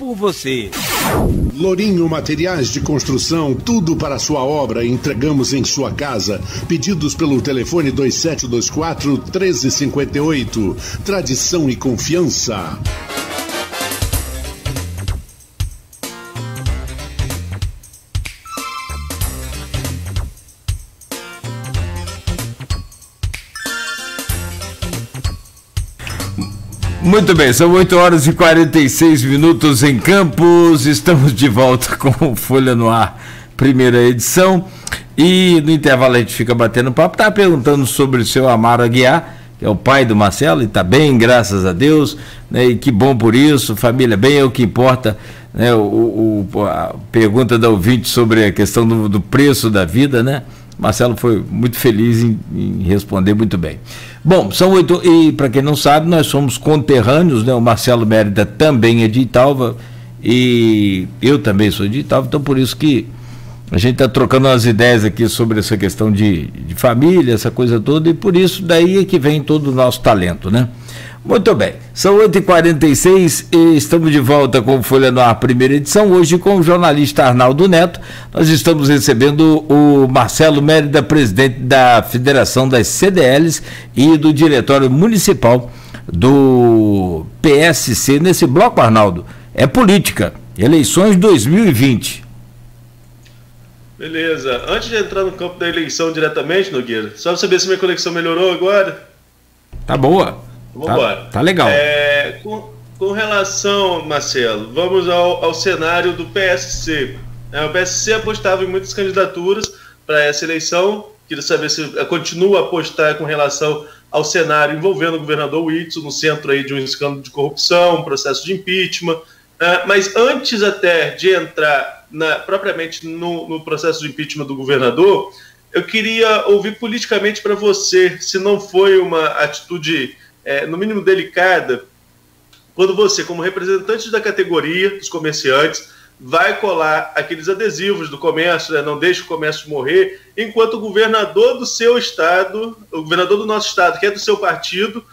por você. Lourinho Materiais de Construção, tudo para a sua obra, entregamos em sua casa. Pedidos pelo telefone 2724-1358. Tradição e confiança. Muito bem, são 8h46 em Campos, estamos de volta com Folha no Ar, primeira edição, e no intervalo a gente fica batendo papo, tá perguntando sobre o seu Amaro Aguiar, que é o pai do Marcelo, e tá bem, graças a Deus, né, e que bom por isso, família bem, é o que importa, né, a pergunta da ouvinte sobre a questão do preço da vida, né? Marcelo foi muito feliz em responder muito bem. Bom, são 8, e para quem não sabe, nós somos conterrâneos, né? O Marcelo Mérida também é de Italva, e eu também sou de Italva, então por isso que a gente está trocando umas ideias aqui sobre essa questão de família, essa coisa toda, e por isso daí é que vem todo o nosso talento, né? Muito bem, são 8h46 e estamos de volta com Folha no Ar, primeira edição, hoje com o jornalista Arnaldo Neto. Nós estamos recebendo o Marcelo Mérida, presidente da Federação das CDLs e do Diretório Municipal do PSC. Nesse bloco, Arnaldo, é política, eleições 2020. Beleza, antes de entrar no campo da eleição diretamente, Nogueira, só para saber se minha conexão melhorou agora. Tá boa. Vamos embora. Tá legal. Com relação, Marcelo, vamos ao cenário do PSC. O PSC apostava em muitas candidaturas para essa eleição. Queria saber se continua a apostar com relação ao cenário envolvendo o governador Whitson, no centro aí de um escândalo de corrupção, um processo de impeachment. Mas antes até de entrar propriamente no processo de impeachment do governador, eu queria ouvir politicamente para você se não foi uma atitude no mínimo delicada, quando você, como representante da categoria dos comerciantes, vai colar aqueles adesivos do comércio, não deixe o comércio morrer, enquanto o governador do seu estado, o governador do nosso estado, que é do seu partido,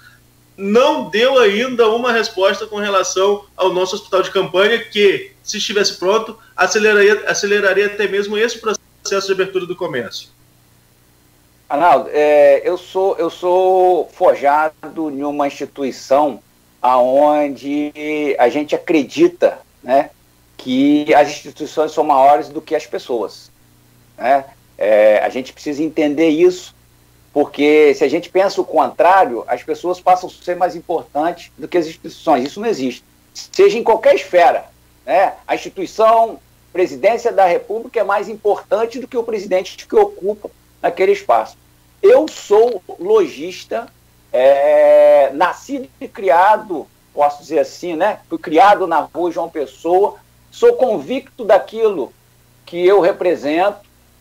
não deu ainda uma resposta com relação ao nosso hospital de campanha, que, se estivesse pronto, aceleraria até mesmo esse processo de abertura do comércio. Arnaldo, eu sou forjado em uma instituição onde a gente acredita, né, que as instituições são maiores do que as pessoas, né? A gente precisa entender isso, porque se a gente pensa o contrário, as pessoas passam a ser mais importantes do que as instituições. Isso não existe. Seja em qualquer esfera, né? A instituição, presidência da República é mais importante do que o presidente que ocupa naquele espaço. Eu sou lojista, nascido e criado, posso dizer assim, né? Fui criado na rua João Pessoa, sou convicto daquilo que eu represento,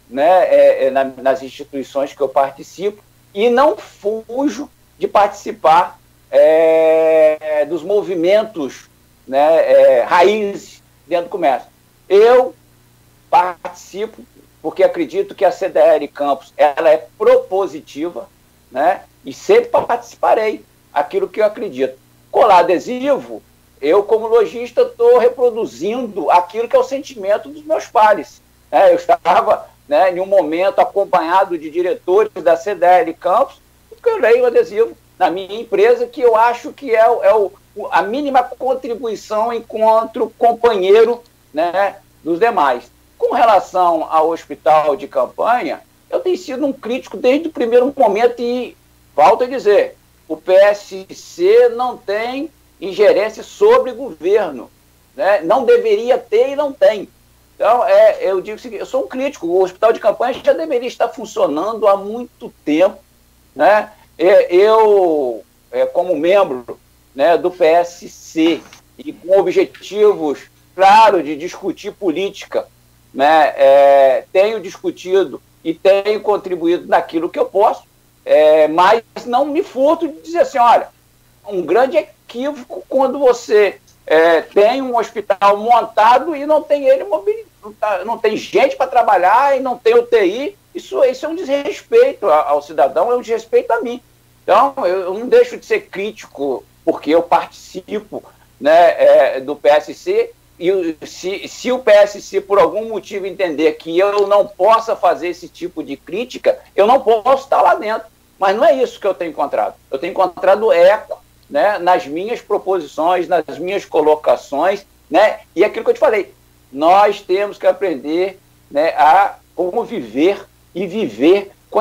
né? Nas instituições que eu participo, e não fujo de participar dos movimentos, né? Raízes dentro do comércio. Eu participo porque acredito que a CDL Campos ela é propositiva, né? E sempre participarei aquilo que eu acredito. Colar adesivo, eu como lojista estou reproduzindo aquilo que é o sentimento dos meus pares. Eu estava, né, em um momento acompanhado de diretores da CDL Campos, eu leio o adesivo na minha empresa, que eu acho que é a mínima contribuição enquanto companheiro, né, dos demais. Com relação ao hospital de campanha, eu tenho sido um crítico desde o primeiro momento e, volto a dizer, o PSC não tem ingerência sobre governo, né? Não deveria ter e não tem. Então, eu digo o seguinte, eu sou um crítico, o hospital de campanha já deveria estar funcionando há muito tempo, né? Eu, como membro, né, do PSC e com objetivos, claro, de discutir política, né, tenho discutido e tenho contribuído naquilo que eu posso, mas não me furto de dizer assim, olha, um grande equívoco quando você tem um hospital montado e não tem ele não tem gente para trabalhar e não tem UTI, isso é um desrespeito ao cidadão, é um desrespeito a mim. Então, eu não deixo de ser crítico porque eu participo, né, do PSC se o PSC, por algum motivo, entender que eu não possa fazer esse tipo de crítica, eu não posso estar lá dentro. Mas não é isso que eu tenho encontrado. Eu tenho encontrado eco, né, nas minhas proposições, nas minhas colocações, né, e aquilo que eu te falei, nós temos que aprender, né, a como viver e viver com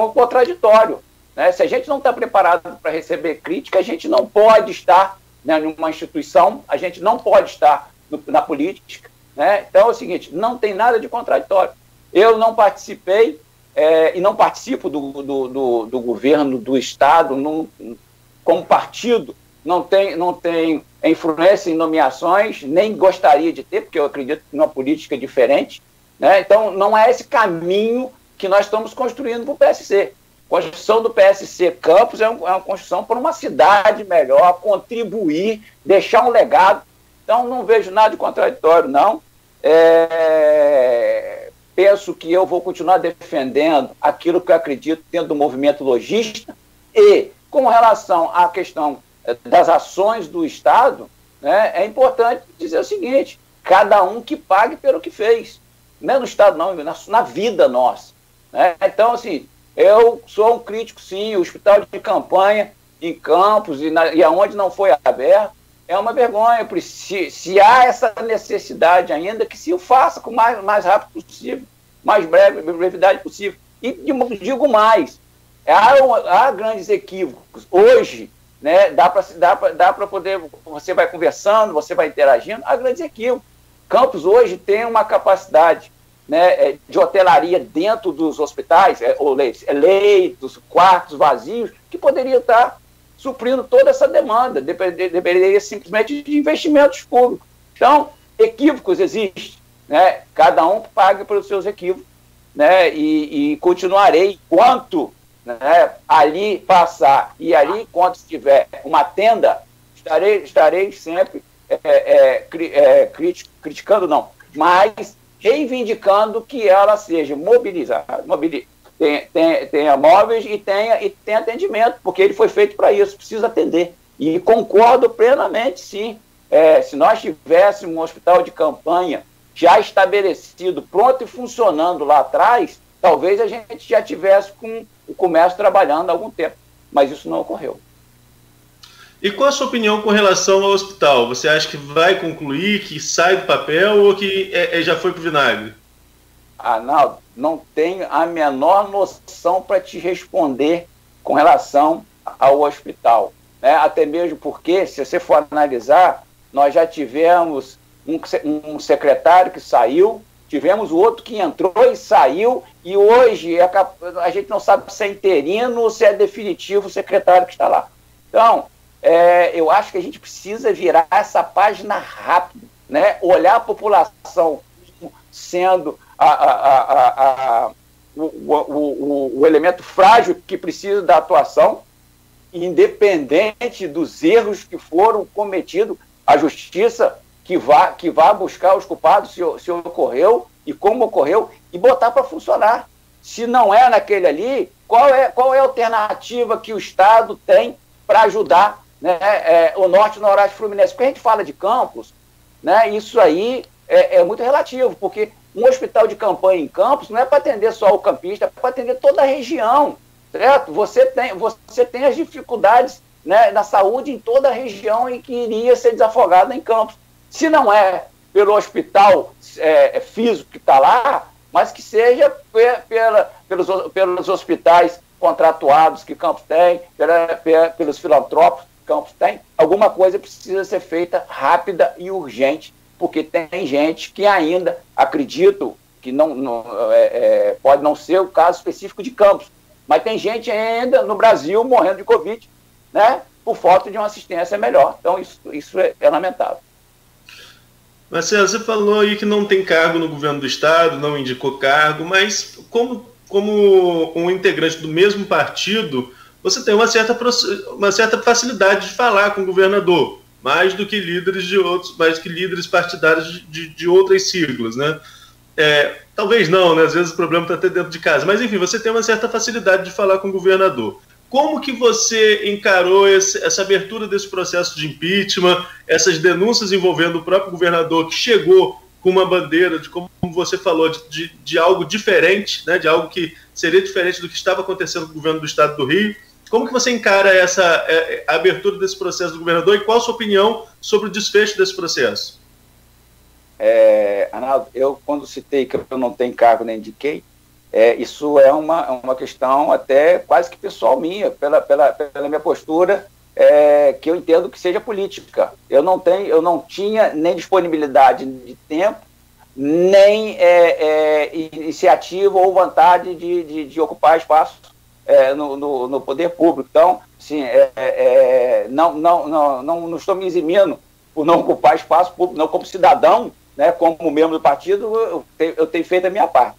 o contraditório. Né? Se a gente não está preparado para receber crítica, a gente não pode estar, né, numa instituição, a gente não pode estar na política. Né? Então é o seguinte, não tem nada de contraditório. Eu não participei e não participo do governo, do Estado, como partido, não tem influência em nomeações, nem gostaria de ter, porque eu acredito numa política diferente. Né? Então, não é esse caminho que nós estamos construindo para o PSC. A construção do PSC Campos é uma construção para uma cidade melhor, contribuir, deixar um legado. Então, não vejo nada de contraditório, não. Penso que eu vou continuar defendendo aquilo que eu acredito dentro do movimento lojista e, com relação à questão das ações do Estado, né, é importante dizer o seguinte, cada um que pague pelo que fez. Não é no Estado, não, na vida nossa. Né? Então, assim, eu sou um crítico, sim, o hospital de campanha em Campos e aonde não foi aberto, é uma vergonha. Se há essa necessidade ainda, que se o faça com o mais rápido possível, mais brevidade possível. E digo mais, há grandes equívocos. Hoje, né, dá para poder, você vai conversando, você vai interagindo, há grandes equívocos. Campos hoje tem uma capacidade, né, de hotelaria dentro dos hospitais, leitos, quartos vazios, que poderia estar suprindo toda essa demanda, dependeria simplesmente de investimentos públicos. Então, equívocos existem, né, cada um paga pelos seus equívocos, né, e continuarei enquanto, né, ali passar e ali, enquanto tiver uma tenda, estarei sempre criticando, não, mas reivindicando que ela seja mobilizada, tenha móveis e tenha atendimento, porque ele foi feito para isso, precisa atender. E concordo plenamente, sim. Se nós tivéssemos um hospital de campanha já estabelecido, pronto e funcionando lá atrás, talvez a gente já tivesse com o comércio trabalhando há algum tempo, mas isso não ocorreu. E qual a sua opinião com relação ao hospital? Você acha que vai concluir, que sai do papel ou que já foi para o vinagre? Arnaldo, não tenho a menor noção para te responder com relação ao hospital. Né? Até mesmo porque, se você for analisar, nós já tivemos um secretário que saiu, tivemos o outro que entrou e saiu, e hoje a gente não sabe se é interino ou se é definitivo o secretário que está lá. Então, eu acho que a gente precisa virar essa página rápido, né? Olhar a população sendo o elemento frágil que precisa da atuação, independente dos erros que foram cometidos, a justiça que vá buscar os culpados se ocorreu e como ocorreu e botar para funcionar. Se não é naquele ali, qual é a alternativa que o Estado tem para ajudar, né, o Norte e o Noroeste Fluminense? Porque a gente fala de Campos, né, isso aí é muito relativo, porque um hospital de campanha em Campos não é para atender só o campista, é para atender toda a região, certo? Você tem as dificuldades, né, na saúde em toda a região e que iria ser desafogada em Campos. Se não é pelo hospital físico que está lá, mas que seja pelos hospitais contratuados que Campos tem, pelos filantrópicos que Campos tem, alguma coisa precisa ser feita rápida e urgente, porque tem gente que ainda, acredito que pode não ser o caso específico de Campos, mas tem gente ainda no Brasil morrendo de Covid, né, por falta de uma assistência melhor. Então isso é lamentável. Marcelo, você falou aí que não tem cargo no governo do Estado, não indicou cargo, mas como um integrante do mesmo partido, você tem uma certa facilidade de falar com o governador, mais do que líderes partidários de outras siglas, né? Talvez não, né? Às vezes o problema está até dentro de casa, mas enfim, você tem uma certa facilidade de falar com o governador. Como que você encarou essa abertura desse processo de impeachment, essas denúncias envolvendo o próprio governador que chegou com uma bandeira de, como você falou, de algo diferente, né, de algo que seria diferente do que estava acontecendo com o governo do estado do Rio? Como que você encara a abertura desse processo do governador e qual a sua opinião sobre o desfecho desse processo? Arnaldo, eu quando citei que eu não tenho cargo nem indiquei, isso é uma questão até quase que pessoal minha, pela minha postura, que eu entendo que seja política. Eu não tinha nem disponibilidade de tempo, nem iniciativa ou vontade de ocupar espaço no poder público. Então, assim, não estou me eximindo por não ocupar espaço público, não como cidadão, né, como membro do partido, eu tenho feito a minha parte.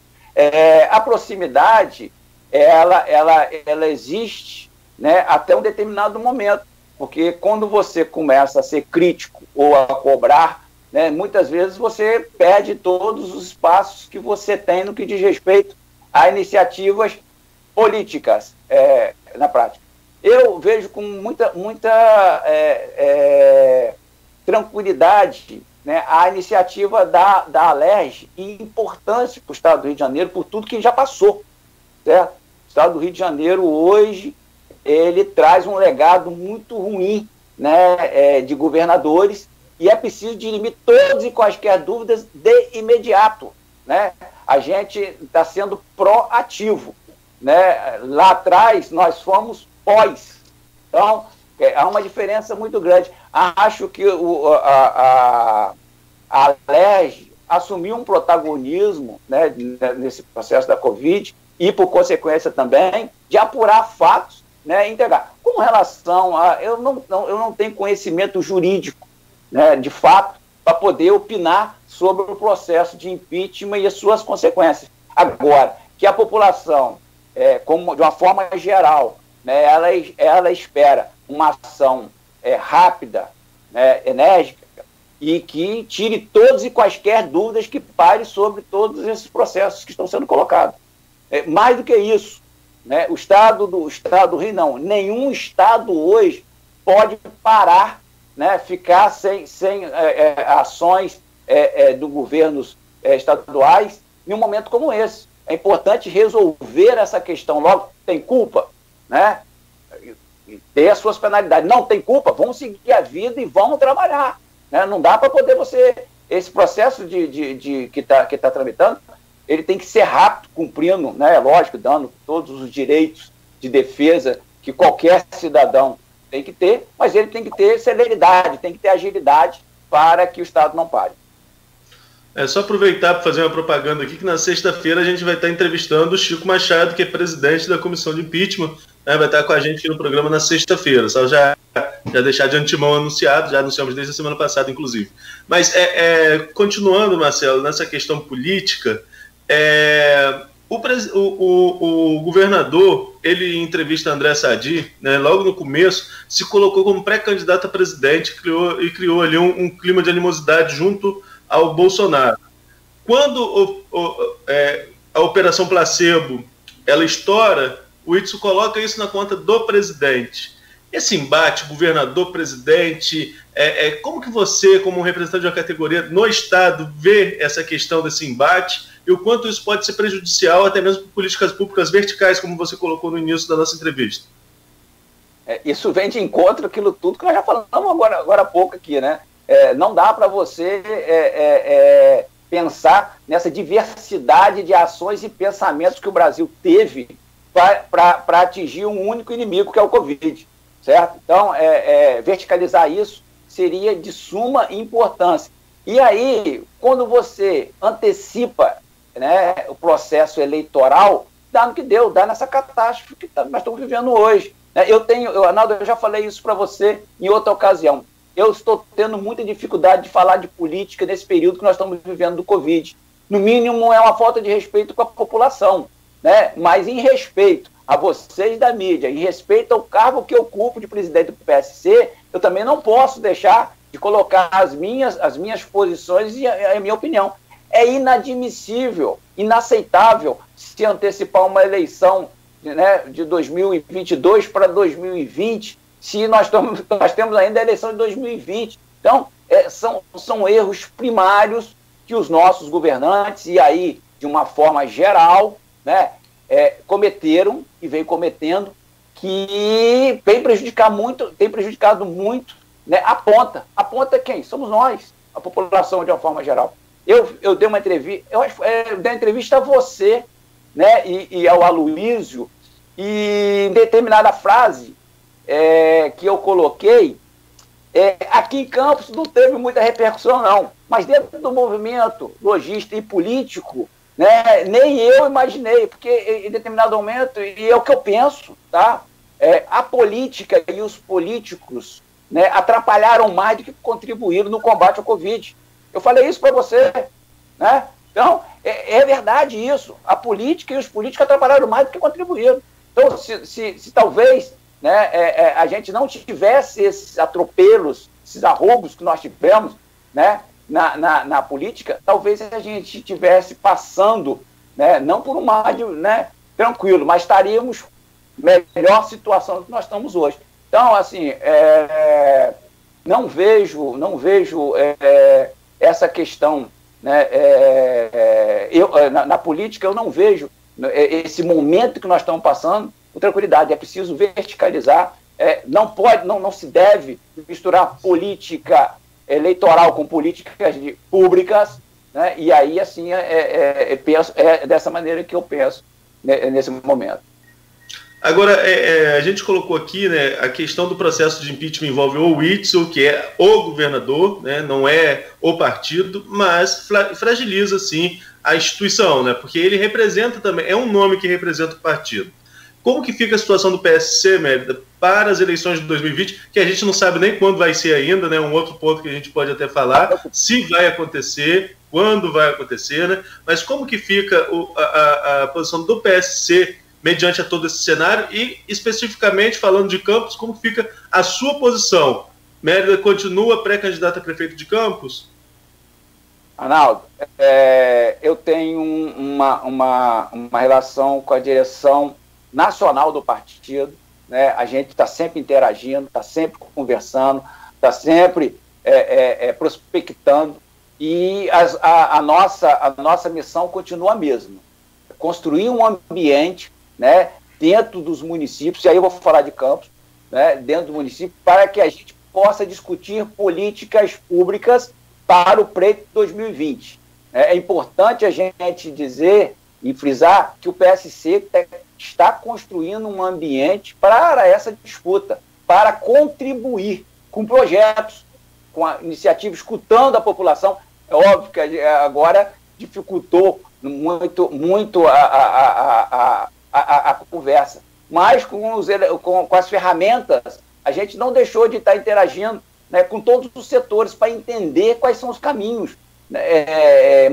A proximidade, ela existe, né, até um determinado momento, porque quando você começa a ser crítico ou a cobrar, né, muitas vezes você perde todos os espaços que você tem no que diz respeito a iniciativas políticas na prática. Eu vejo com muita tranquilidade, né, a iniciativa da Alerj e importância para o Estado do Rio de Janeiro por tudo que já passou, certo? O Estado do Rio de Janeiro hoje, ele traz um legado muito ruim, né, de governadores, e é preciso dirimir todas e quaisquer dúvidas de imediato, né? A gente está sendo proativo, né? Lá atrás nós fomos pós, então há uma diferença muito grande. Acho que a Alerj assumiu um protagonismo, né, nesse processo da Covid e, por consequência também, de apurar fatos, né, e entregar. Com relação a... Eu não tenho conhecimento jurídico, né, de fato, para poder opinar sobre o processo de impeachment e as suas consequências. Agora, que a população, de uma forma geral, né, ela espera uma ação rápida, né, enérgica, e que tire todas e quaisquer dúvidas que pare sobre todos esses processos que estão sendo colocados. Mais do que isso, né, o Estado do Rio, não, nenhum Estado hoje pode parar, né, ficar sem ações do governos estaduais em um momento como esse. É importante resolver essa questão logo. Tem culpa, né? Ter as suas penalidades. Não tem culpa, vão seguir a vida e vão trabalhar, né? Não dá para poder esse processo que está tramitando, ele tem que ser rápido, cumprindo, né? Lógico, dando todos os direitos de defesa que qualquer cidadão tem que ter, mas ele tem que ter celeridade, tem que ter agilidade para que o Estado não pare. Só aproveitar para fazer uma propaganda aqui, que na sexta-feira a gente vai estar entrevistando o Chico Machado, que é presidente da Comissão de Impeachment, né, vai estar com a gente aqui no programa na sexta-feira, só já deixar de antemão anunciado, já anunciamos desde a semana passada, inclusive. Mas, continuando, Marcelo, nessa questão política, o governador, ele, em entrevista a André Sadi, né, logo no começo, se colocou como pré-candidato a presidente e criou ali um clima de animosidade junto ao Bolsonaro. Quando a Operação Placebo ela estoura, o Whitson coloca isso na conta do presidente. Esse embate, governador-presidente, como que você, como representante de uma categoria no Estado, vê essa questão desse embate e o quanto isso pode ser prejudicial até mesmo para políticas públicas verticais, como você colocou no início da nossa entrevista? Isso vem de encontro àquilo tudo que nós já falamos agora há pouco aqui, né? Não dá para você pensar nessa diversidade de ações e pensamentos que o Brasil teve para atingir um único inimigo, que é o Covid, certo? Então, verticalizar isso seria de suma importância. E aí, quando você antecipa, né, o processo eleitoral, dá no que deu, dá nessa catástrofe que nós estamos vivendo hoje. Arnaldo, eu já falei isso para você em outra ocasião. Eu estou tendo muita dificuldade de falar de política nesse período que nós estamos vivendo do Covid. No mínimo, é uma falta de respeito com a população, né? Mas em respeito a vocês da mídia, em respeito ao cargo que eu ocupo de presidente do PSC, eu também não posso deixar de colocar as minhas posições e a minha opinião. É inadmissível, inaceitável se antecipar uma eleição né, de 2022 para 2020, se nós temos ainda a eleição de 2020. Então, são erros primários que os nossos governantes, e aí, de uma forma geral, né, cometeram e vem cometendo, que tem prejudicado muito, né, a ponta. A ponta é quem? Somos nós, a população de uma forma geral. Eu dei uma entrevista, eu dei uma entrevista a você, né, e ao Aloysio, e em determinada frase que eu coloquei, aqui em Campos não teve muita repercussão, não, mas dentro do movimento logístico e político, né, nem eu imaginei, porque em determinado momento, e é o que eu penso, tá? A política e os políticos, né, atrapalharam mais do que contribuíram no combate ao Covid. Eu falei isso para você, né? Então, é verdade isso. A política e os políticos atrapalharam mais do que contribuíram. Então, se talvez, né, a gente não tivesse esses atropelos, esses arroubos que nós tivemos, né, na política, talvez a gente estivesse passando, né, não por um mar, né, tranquilo, mas estaríamos melhor situação do que nós estamos hoje. Então, assim, não vejo essa questão, né, na política eu não vejo esse momento que nós estamos passando com tranquilidade. É preciso verticalizar, não se deve misturar política eleitoral com políticas públicas, né, e aí, assim, dessa maneira que eu penso, né, nesse momento. Agora, a gente colocou aqui, né, a questão do processo de impeachment envolve o Witzel, que é o governador, né, não é o partido, mas fragiliza, sim, a instituição, né, porque ele representa também, é um nome que representa o partido. Como que fica a situação do PSC, Mérida, para as eleições de 2020, que a gente não sabe nem quando vai ser ainda, né, um outro ponto que a gente pode até falar, se vai acontecer, quando vai acontecer, né, mas como que fica a posição do PSC mediante a todo esse cenário e, especificamente, falando de Campos, como fica a sua posição? Mérida continua pré-candidato a prefeito de Campos? Arnaldo, eu tenho uma relação com a direção nacional do partido, né? A gente está sempre interagindo, está sempre conversando, está sempre prospectando, e a nossa missão continua a mesma: construir um ambiente, né, dentro dos municípios, e aí eu vou falar de Campos, né, dentro do município, para que a gente possa discutir políticas públicas para o pleito de 2020. É importante a gente dizer e frisar que o PSC está construindo um ambiente para essa disputa, para contribuir com projetos, com a iniciativa, escutando a população. É óbvio que agora dificultou muito a conversa, mas com as ferramentas a gente não deixou de estar interagindo, né, com todos os setores para entender quais são os caminhos.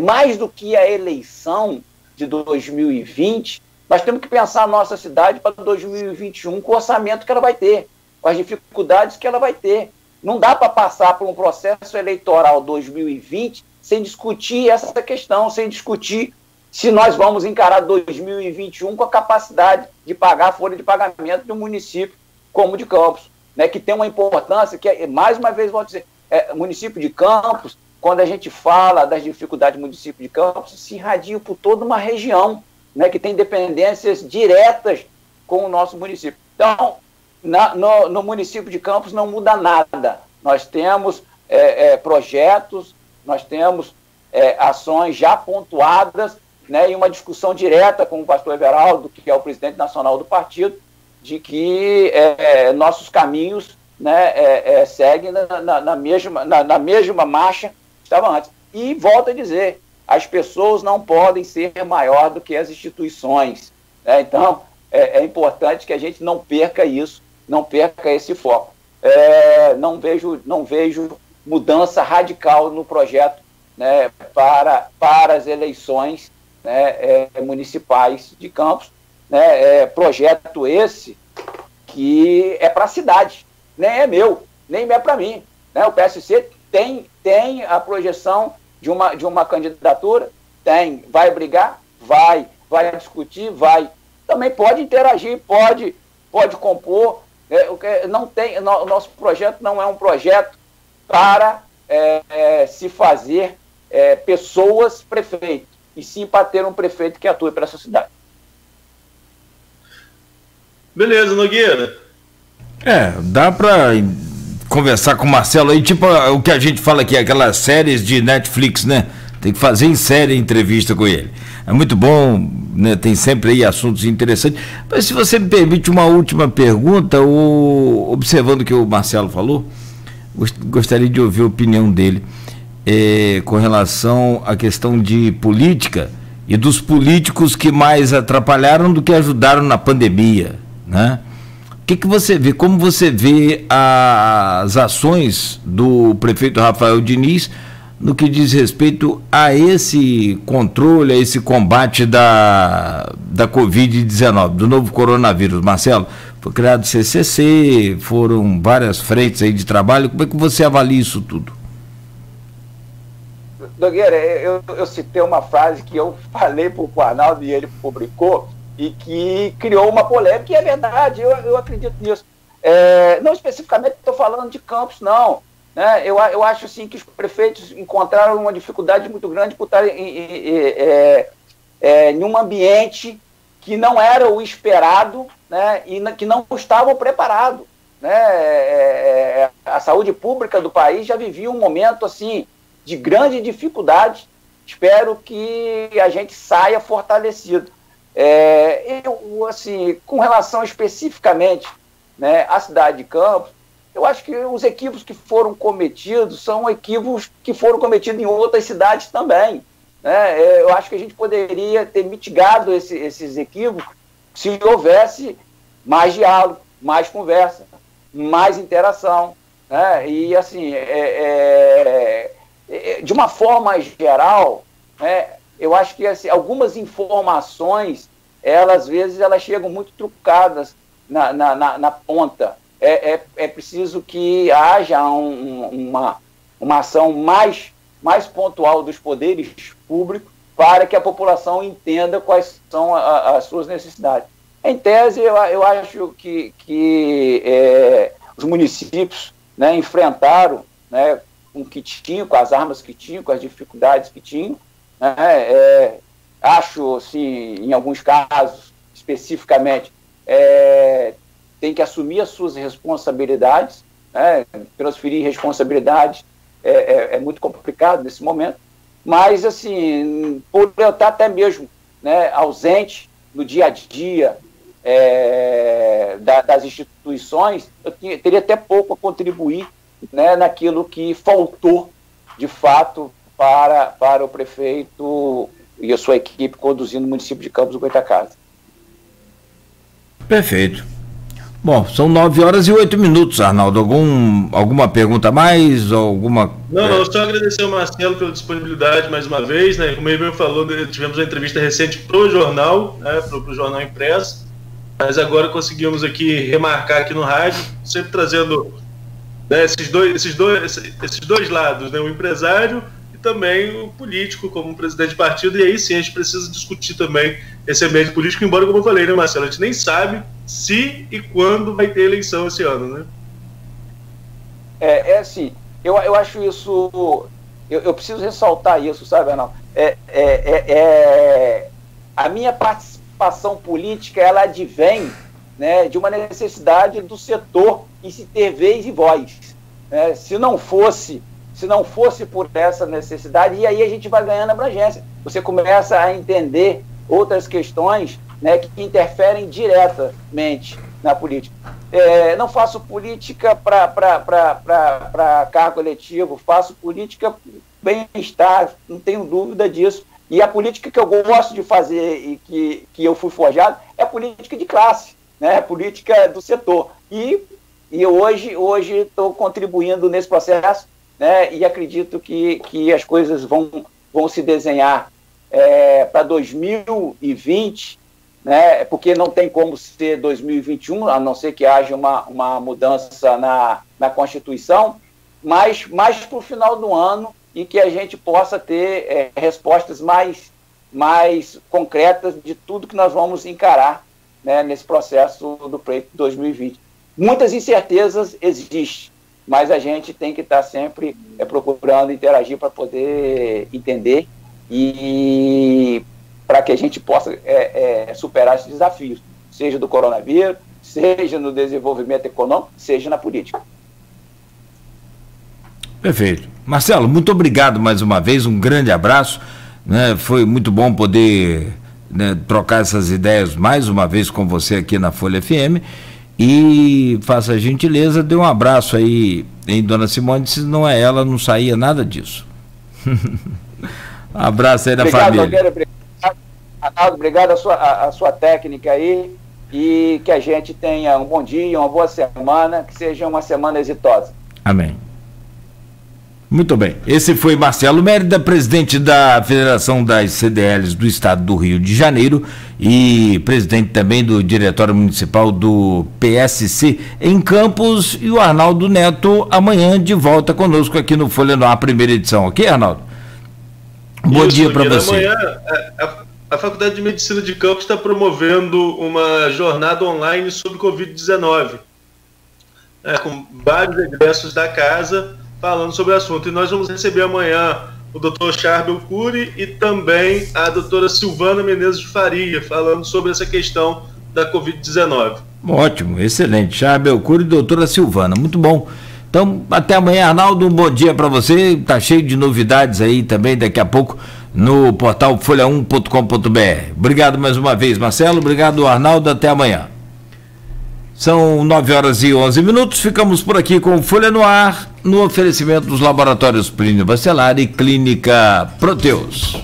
Mais do que a eleição de 2020, nós temos que pensar a nossa cidade para 2021 com o orçamento que ela vai ter, com as dificuldades que ela vai ter. Não dá para passar por um processo eleitoral 2020 sem discutir essa questão, sem discutir se nós vamos encarar 2021 com a capacidade de pagar a folha de pagamento de um município como o de Campos, né, que tem uma importância, que, mais uma vez, vou dizer, município de Campos, quando a gente fala das dificuldades do município de Campos, se irradia por toda uma região, né, que tem dependências diretas com o nosso município. Então, no município de Campos não muda nada. Nós temos projetos, nós temos ações já pontuadas, né, e uma discussão direta com o pastor Everaldo, que é o presidente nacional do partido, de que nossos caminhos, né, seguem na mesma marcha que estava antes. E volto a dizer, as pessoas não podem ser maior do que as instituições, né? Então, é importante que a gente não perca isso, não perca esse foco. Não vejo mudança radical no projeto, né, para as eleições, né, municipais de Campos, né, projeto esse que é para a cidade, nem é meu, nem é para mim, né? O PSC tem a projeção de uma candidatura, vai brigar, vai discutir, vai, também pode interagir, pode compor. O nosso projeto não é um projeto para se fazer pessoas prefeitos, e sim para ter um prefeito que atue para essa cidade. Beleza, Nogueira. Dá para conversar com o Marcelo aí, tipo o que a gente fala aqui, aquelas séries de Netflix, né? Tem que fazer em série entrevista com ele. É muito bom, né? Tem sempre aí assuntos interessantes. Mas se você me permite uma última pergunta, observando o que o Marcelo falou, gostaria de ouvir a opinião dele com relação à questão de política e dos políticos que mais atrapalharam do que ajudaram na pandemia, né? O que você vê, como você vê as ações do prefeito Rafael Diniz no que diz respeito a esse controle, a esse combate da Covid-19, do novo coronavírus? Marcelo, foi criado o CCC, foram várias frentes aí de trabalho, como é que você avalia isso tudo? Nogueira, eu citei uma frase que eu falei para o Arnaldo e ele publicou, e que criou uma polêmica, e é verdade, eu acredito nisso. Não especificamente estou falando de Campos, não. Né? Eu acho sim que os prefeitos encontraram uma dificuldade muito grande por estar em um ambiente que não era o esperado, né? E que não estavam preparados. Né? A saúde pública do país já vivia um momento assim, de grande dificuldade. Espero que a gente saia fortalecido. Assim, com relação especificamente, né, à cidade de Campos, eu acho que os equívocos que foram cometidos são equívocos que foram cometidos em outras cidades também. Né? Eu acho que a gente poderia ter mitigado esses equívocos se houvesse mais diálogo, mais conversa, mais interação. Né? E, assim, de uma forma geral, né, eu acho que assim, algumas informações, às vezes, elas chegam muito trucadas na ponta. É preciso que haja uma ação mais pontual dos poderes públicos para que a população entenda quais são as suas necessidades. Em tese, eu acho que os municípios, né, enfrentaram, né, com o que tinham, com as armas que tinham, com as dificuldades que tinham. Acho, assim, em alguns casos, especificamente, tem que assumir as suas responsabilidades, né? Transferir responsabilidades é muito complicado nesse momento, mas, assim, por eu estar até mesmo, né, ausente no dia a dia das instituições, eu teria até pouco a contribuir, né, naquilo que faltou, de fato, para o prefeito e a sua equipe conduzindo o município de Campos do Goytacazes. Perfeito. Bom, são 9h08, Arnaldo. Alguma pergunta a mais? Não, só agradecer ao Marcelo pela disponibilidade mais uma vez, né? Como ele mesmo falou, tivemos uma entrevista recente para o jornal, né? Para o jornal impresso, mas agora conseguimos aqui remarcar aqui no rádio, sempre trazendo, né, esses dois lados, né? O empresário e também o político como presidente de partido, e aí sim a gente precisa discutir também esse ambiente político, embora, como eu falei, né, Marcelo, a gente nem sabe se e quando vai ter eleição esse ano, né? Assim, eu acho isso, eu preciso ressaltar isso, sabe, Arnaldo? A minha participação política, ela advém, né, de uma necessidade do setor em se ter vez e voz. Né? Se não fosse por essa necessidade, e aí a gente vai ganhando abrangência. Você começa a entender outras questões, né, que interferem diretamente na política. Não faço política para cargo eletivo, faço política bem-estar, não tenho dúvida disso. E a política que eu gosto de fazer e que eu fui forjado é política de classe, né, política do setor. E hoje estou contribuindo nesse processo, né, e acredito que as coisas vão se desenhar para 2020, né, porque não tem como ser 2021, a não ser que haja uma mudança na Constituição, mas mais para o final do ano, e que a gente possa ter respostas mais concretas de tudo que nós vamos encarar né, nesse processo do pleito 2020. Muitas incertezas existem, mas a gente tem que estar sempre procurando interagir para poder entender e para que a gente possa superar esses desafios, seja do coronavírus, seja no desenvolvimento econômico, seja na política. Perfeito. Marcelo, muito obrigado mais uma vez, um grande abraço, né? Foi muito bom poder, né, trocar essas ideias mais uma vez com você aqui na Folha FM, e faça a gentileza, dê um abraço aí em Dona Simone, se não é ela, não saía nada disso. Um abraço aí da família. Nogueira, obrigado, Arnaldo, obrigado a sua técnica aí, e que a gente tenha um bom dia, uma boa semana, que seja uma semana exitosa. Amém. Muito bem. Esse foi Marcelo Mérida, presidente da Federação das CDLs do Estado do Rio de Janeiro e presidente também do Diretório Municipal do PSC em Campos, e o Arnaldo Neto amanhã de volta conosco aqui no Folha no Ar, primeira edição. Ok, Arnaldo? Bom dia para você. Amanhã a Faculdade de Medicina de Campos está promovendo uma jornada online sobre Covid-19, com vários egressos da casa falando sobre o assunto. E nós vamos receber amanhã o Dr. Charbel Cury e também a doutora Silvana Menezes de Faria, falando sobre essa questão da Covid-19. Ótimo, excelente. Charbel Cury e doutora Silvana, muito bom. Então, até amanhã, Arnaldo, um bom dia para você. Tá cheio de novidades aí também daqui a pouco no portal folha1.com.br. Obrigado mais uma vez, Marcelo. Obrigado, Arnaldo. Até amanhã. São 9h11. Ficamos por aqui com Folha no Ar, no oferecimento dos laboratórios Plínio Bacelar e Clínica Proteus.